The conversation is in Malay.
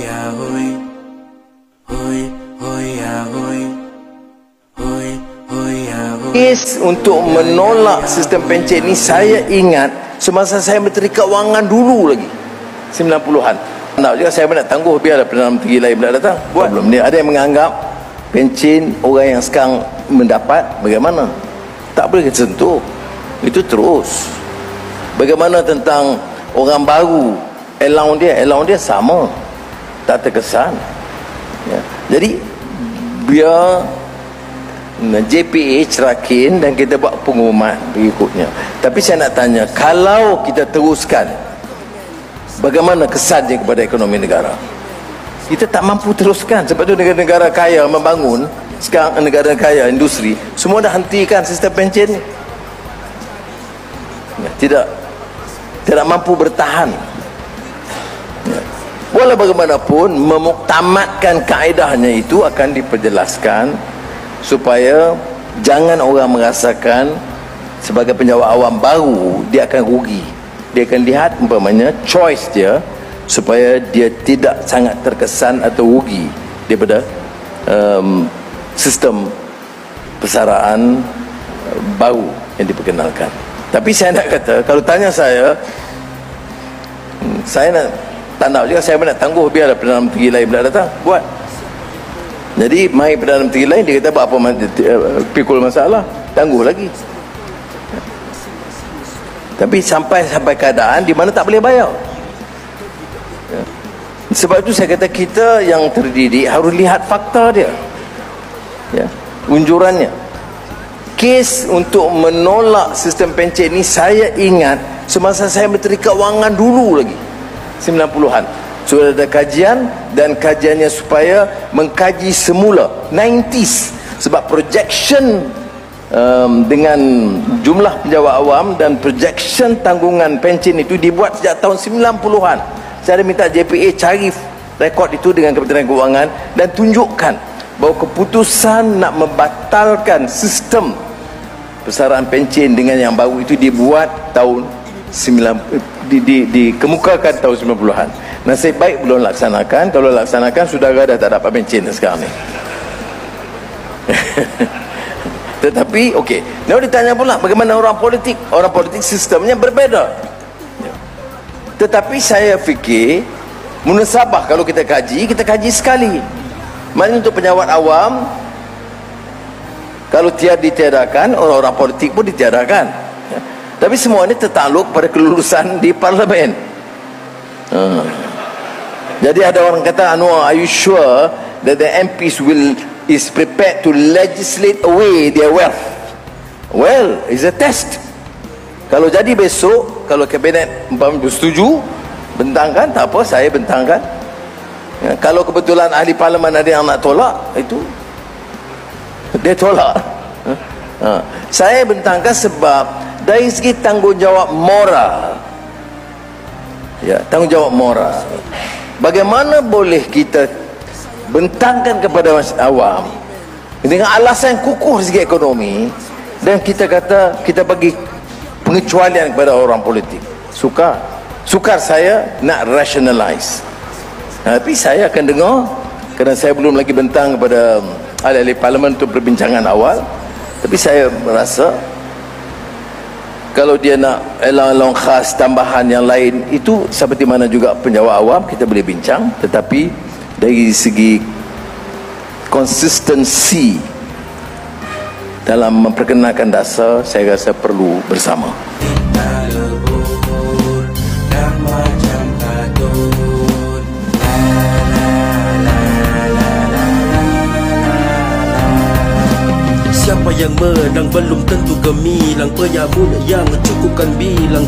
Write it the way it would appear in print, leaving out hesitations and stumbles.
ahoy, hoy, hoy, ahoy, hoy, hoy, ahoy. Kes untuk menolak sistem pencen ni saya ingat semasa saya Menteri Keuangan dulu lagi 90-an. Nak juga saya nak tangguh biarlah Perdana Menteri lain pula datang. Buat belum ni ada yang menganggap pencen orang yang sekarang mendapat bagaimana? Tak boleh kita sentuh. Itu terus. Bagaimana tentang orang baru? Allowance dia sama. Tak terkesan. Ya. Jadi biar JPA cerakin dan kita buat pengumuman berikutnya. Tapi saya nak tanya, kalau kita teruskan, bagaimana kesannya kepada ekonomi negara? Kita tak mampu teruskan. Sebab tu negara-negara kaya membangun, sekarang negara kaya industri semua dah hentikan sistem pencen ni. Ya, tidak mampu bertahan. Ya. Walau bagaimanapun memuktamadkan kaedahnya itu akan diperjelaskan supaya jangan orang merasakan sebagai penjawat awam baru dia akan rugi. Dia akan lihat umpamanya choice dia supaya dia tidak sangat terkesan atau rugi daripada sistem persaraan baru yang diperkenalkan. Tapi saya nak kata, kalau tanya saya nak tak nak juga, saya nak tangguh biarlah Perdana Menteri lain pula datang. Buat. Jadi mai Perdana Menteri lain, dia kata buat apa pikul masalah, tangguh lagi. Tapi sampai keadaan di mana tak boleh bayar. Ya. Sebab itu saya kata kita yang terdidik harus lihat fakta dia. Ya, unjurannya. Kes untuk menolak sistem pencen ni saya ingat semasa saya Menteri Keuangan dulu lagi 90-an. Sudah ada kajian, dan kajiannya supaya mengkaji semula 90s, sebab projection dengan jumlah penjawat awam dan projection tanggungan pencen itu dibuat sejak tahun 90-an. Saya minta JPA cari rekod itu dengan Kementerian Keuangan dan tunjukkan bahawa keputusan nak membatalkan sistem persaraan pencen dengan yang baru itu dibuat tahun dikemukakan tahun 90-an. Nasib baik belum laksanakan. Kalau laksanakan, saudara dah tak dapat pencen sekarang ni. Tetapi okey, kalau ditanya pula bagaimana orang politik sistemnya berbeza. Tetapi saya fikir munasabah kalau kita kaji sekali. Maknanya untuk pejabat awam, kalau ditiadakan, orang-orang politik pun ditiadakan. Tapi semua ini tertakluk pada kelulusan di parlimen. Jadi ada orang kata, Anwar, are you sure that the MPs is prepared to legislate away their wealth? Well, it's a test. Kalau jadi besok, kalau kabinet bersetuju, bentangkan, tak apa, saya bentangkan. Ya, kalau kebetulan ahli parlimen ada yang nak tolak, itu dia tolak. Saya bentangkan sebab dari segi tanggungjawab moral. Ya, tanggungjawab moral. Bagaimana boleh kita bentangkan kepada awam dengan alasan kukuh segi ekonomi, dan kita kata kita bagi pengecualian kepada orang politik? Sukar saya nak rationalize. Tapi saya akan dengar, kerana saya belum lagi bentang kepada ahli-ahli parlimen untuk perbincangan awal. Tapi saya merasa kalau dia nak elong-elong khas tambahan yang lain, itu seperti mana juga penjawat awam kita boleh bincang. Tetapi dari segi konsistensi dalam memperkenalkan dasar, saya rasa perlu bersama. Siapa yang menang belum tentu gemilang. Penyamun yang cukupkan bilang